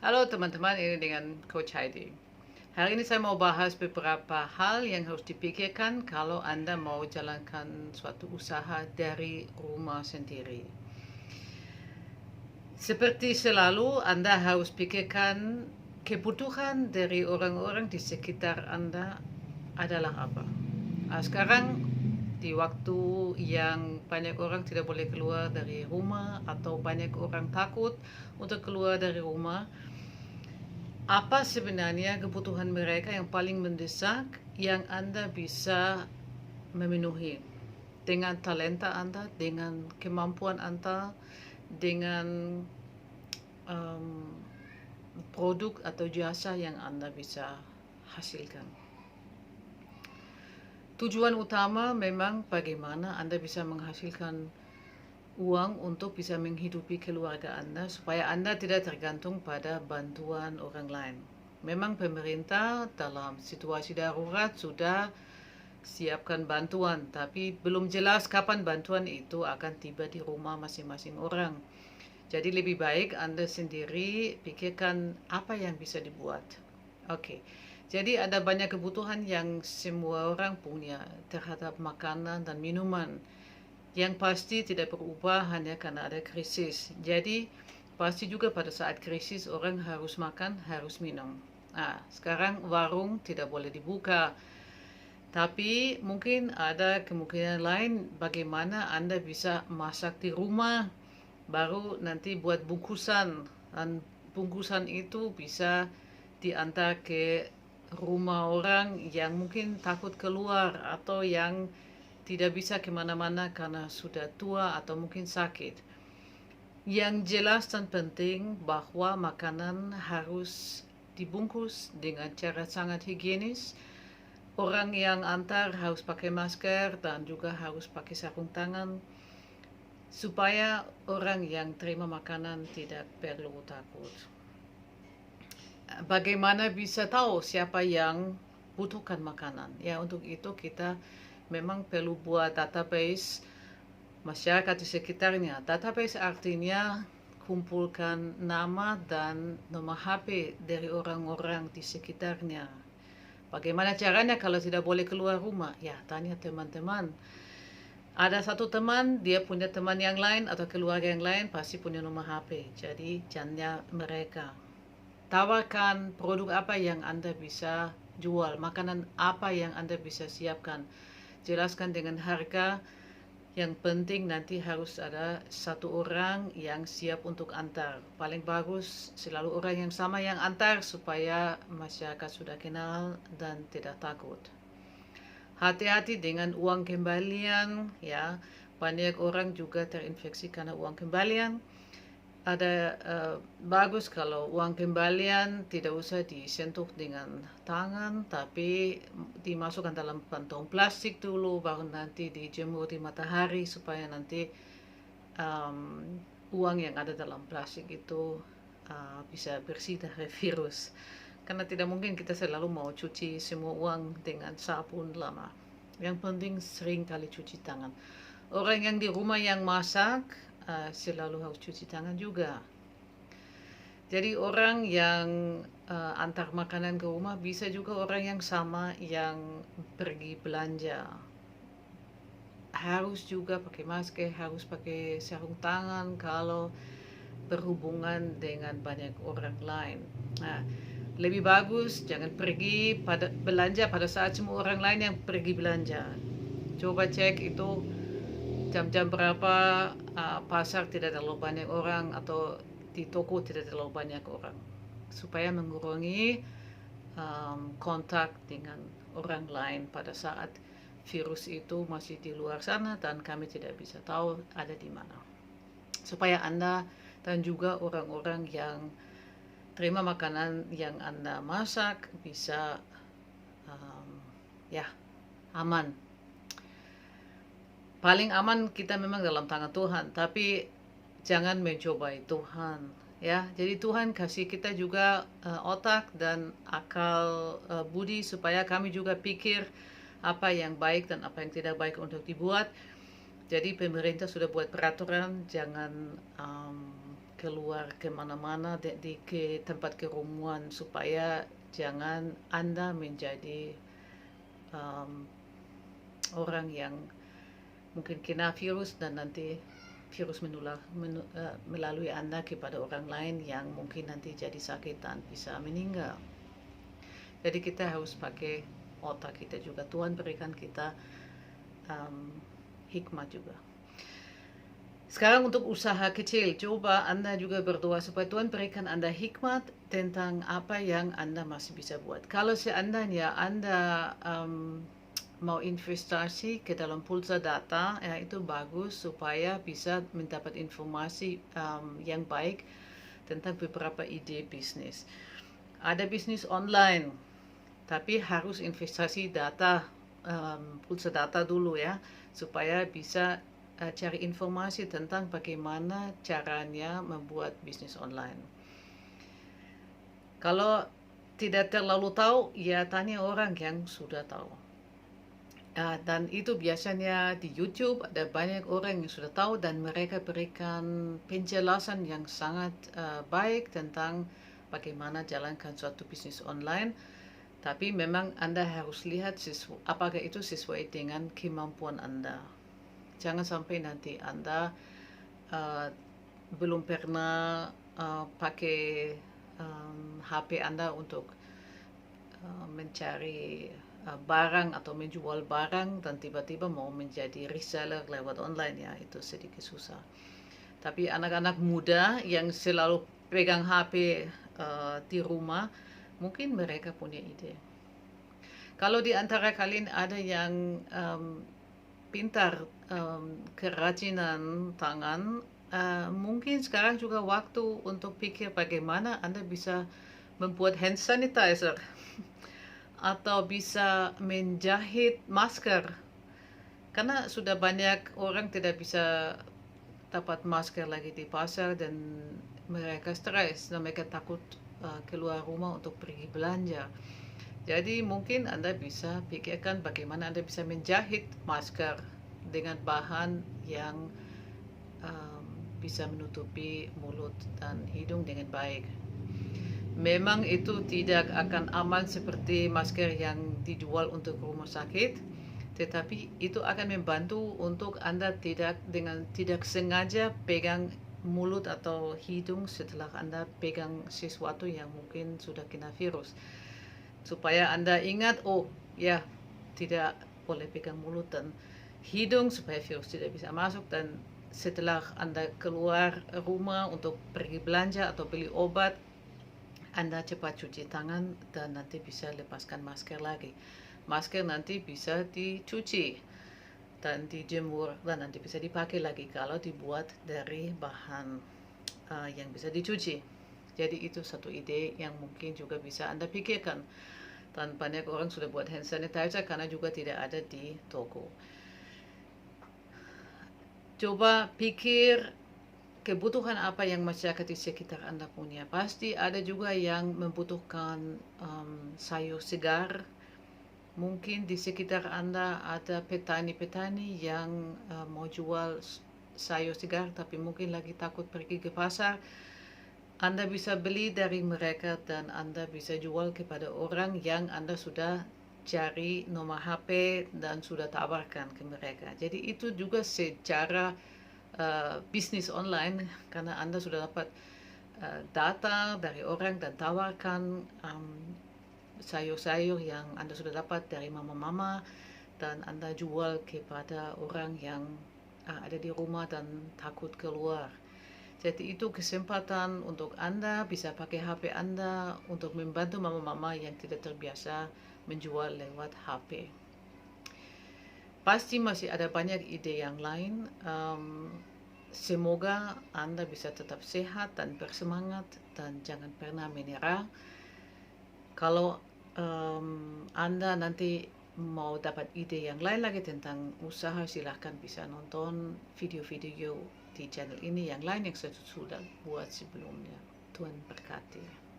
Halo teman-teman, ini dengan Coach Heidi. Hari ini saya mau bahas beberapa hal yang harus dipikirkan kalau Anda mau jalankan suatu usaha dari rumah sendiri. Seperti selalu, Anda harus pikirkan kebutuhan dari orang-orang di sekitar Anda adalah apa. Sekarang di waktu yang banyak orang tidak boleh keluar dari rumah atau banyak orang takut untuk keluar dari rumah, apa sebenarnya kebutuhan mereka yang paling mendesak yang Anda bisa memenuhi dengan talenta Anda, dengan kemampuan Anda, dengan um, produk atau jasa yang Anda bisa hasilkan. Tujuan utama memang bagaimana Anda bisa menghasilkan uang untuk bisa menghidupi keluarga Anda supaya Anda tidak tergantung pada bantuan orang lain. Memang pemerintah dalam situasi darurat sudah siapkan bantuan, tapi belum jelas kapan bantuan itu akan tiba di rumah masing-masing orang. Jadi lebih baik Anda sendiri pikirkan apa yang bisa dibuat. Oke. Jadi ada banyak kebutuhan yang semua orang punya terhadap makanan dan minuman yang pasti tidak berubah hanya karena ada krisis. Jadi pasti juga pada saat krisis orang harus makan, harus minum. Sekarang warung tidak boleh dibuka, tapi mungkin ada kemungkinan lain bagaimana Anda bisa masak di rumah, baru nanti buat bungkusan, dan bungkusan itu bisa diantar ke rumah orang yang mungkin takut keluar atau yang tidak bisa kemana-mana karena sudah tua atau mungkin sakit. Yang jelas dan penting bahwa makanan harus dibungkus dengan cara sangat higienis. Orang yang antar harus pakai masker dan juga harus pakai sarung tangan supaya orang yang terima makanan tidak perlu takut. Bagaimana bisa tahu siapa yang butuhkan makanan? Ya, untuk itu kita memang perlu buat database masyarakat di sekitarnya. Database artinya kumpulkan nama dan nomor HP dari orang-orang di sekitarnya. Bagaimana caranya kalau tidak boleh keluar rumah? Ya, tanya teman-teman. Ada satu teman, dia punya teman yang lain atau keluarga yang lain pasti punya nomor HP. Jadi, jangan mereka. Tawarkan produk apa yang Anda bisa jual, makanan apa yang Anda bisa siapkan. Jelaskan dengan harga. Yang penting nanti harus ada satu orang yang siap untuk antar. Paling bagus selalu orang yang sama yang antar supaya masyarakat sudah kenal dan tidak takut. Hati-hati dengan uang kembalian, ya. Banyak orang juga terinfeksi karena uang kembalian. Ada bagus kalau uang kembalian tidak usah disentuh dengan tangan, tapi dimasukkan dalam kantong plastik dulu, baru nanti dijemur di matahari supaya nanti uang yang ada dalam plastik itu bisa bersih dari virus. Karena tidak mungkin kita selalu mau cuci semua uang dengan sabun lama. Yang penting sering kali cuci tangan. Orang yang di rumah yang masak selalu harus cuci tangan juga. Jadi orang yang antar makanan ke rumah bisa juga orang yang sama yang pergi belanja. Harus juga pakai masker, harus pakai sarung tangan kalau berhubungan dengan banyak orang lain. Lebih bagus jangan pergi belanja pada saat semua orang lain yang pergi belanja. Coba cek itu jam-jam berapa pasar tidak terlalu banyak orang atau di toko tidak terlalu banyak orang, supaya mengurangi kontak dengan orang lain pada saat virus itu masih di luar sana dan kami tidak bisa tahu ada di mana. Supaya Anda dan juga orang-orang yang terima makanan yang Anda masak bisa aman. Paling aman kita memang dalam tangan Tuhan, tapi jangan mencobai Tuhan, ya. Jadi Tuhan kasih kita juga otak dan akal budi supaya kami juga pikir apa yang baik dan apa yang tidak baik untuk dibuat. Jadi pemerintah sudah buat peraturan jangan keluar kemana-mana ke tempat kerumunan, supaya jangan Anda menjadi orang yang mungkin kena virus dan nanti virus melalui Anda kepada orang lain yang mungkin nanti jadi sakit dan bisa meninggal. Jadi kita harus pakai otak kita juga. Tuhan berikan kita hikmat juga. Sekarang untuk usaha kecil, coba Anda juga berdoa supaya Tuhan berikan Anda hikmat tentang apa yang Anda masih bisa buat. Kalau seandainya Anda mau investasi ke dalam pulsa data, ya itu bagus supaya bisa mendapat informasi yang baik tentang beberapa ide bisnis. Ada bisnis online, tapi harus investasi data, pulsa data dulu ya, supaya bisa cari informasi tentang bagaimana caranya membuat bisnis online. Kalau tidak terlalu tahu, ya tanya orang yang sudah tahu. Dan itu biasanya di YouTube ada banyak orang yang sudah tahu dan mereka berikan penjelasan yang sangat baik tentang bagaimana jalankan suatu bisnis online. Tapi memang Anda harus lihat apakah itu sesuai dengan kemampuan Anda. Jangan sampai nanti Anda belum pernah pakai HP Anda untuk mencari barang atau menjual barang dan tiba-tiba mau menjadi reseller lewat online, ya itu sedikit susah. Tapi anak-anak muda yang selalu pegang HP di rumah, mungkin mereka punya ide. Kalau di antara kalian ada yang pintar kerajinan tangan, mungkin sekarang juga waktu untuk pikir bagaimana Anda bisa membuat hand sanitizer atau bisa menjahit masker, karena sudah banyak orang tidak bisa dapat masker lagi di pasar dan mereka stres dan mereka takut keluar rumah untuk pergi belanja. Jadi mungkin Anda bisa pikirkan bagaimana Anda bisa menjahit masker dengan bahan yang bisa menutupi mulut dan hidung dengan baik. Memang itu tidak akan aman seperti masker yang dijual untuk rumah sakit, tetapi itu akan membantu untuk Anda tidak sengaja pegang mulut atau hidung setelah Anda pegang sesuatu yang mungkin sudah kena virus. Supaya Anda ingat, oh ya, tidak boleh pegang mulut dan hidung supaya virus tidak bisa masuk, dan setelah Anda keluar rumah untuk pergi belanja atau beli obat, Anda cepat cuci tangan dan nanti bisa lepaskan masker lagi. Masker nanti bisa dicuci dan dijemur dan nanti bisa dipakai lagi kalau dibuat dari bahan yang bisa dicuci. Jadi itu satu ide yang mungkin juga bisa Anda pikirkan. Dan banyak orang sudah buat hand sanitizer karena juga tidak ada di toko. Coba pikir kebutuhan apa yang masyarakat di sekitar Anda punya. Pasti ada juga yang membutuhkan sayur segar. Mungkin di sekitar Anda ada petani-petani yang mau jual sayur segar tapi mungkin lagi takut pergi ke pasar. Anda bisa beli dari mereka dan Anda bisa jual kepada orang yang Anda sudah cari nomor HP dan sudah tawarkan ke mereka. Jadi itu juga secara bisnis online, karena Anda sudah dapat data dari orang dan tawarkan sayur-sayur yang Anda sudah dapat dari mama-mama dan Anda jual kepada orang yang ada di rumah dan takut keluar. Jadi itu kesempatan untuk Anda bisa pakai HP Anda untuk membantu mama-mama yang tidak terbiasa menjual lewat HP. Pasti masih ada banyak ide yang lain. Semoga Anda bisa tetap sehat dan bersemangat dan jangan pernah menyerah. Kalau Anda nanti mau dapat ide yang lain lagi tentang usaha, silahkan bisa nonton video-video di channel ini yang lain yang saya sudah buat sebelumnya. Tuhan berkati.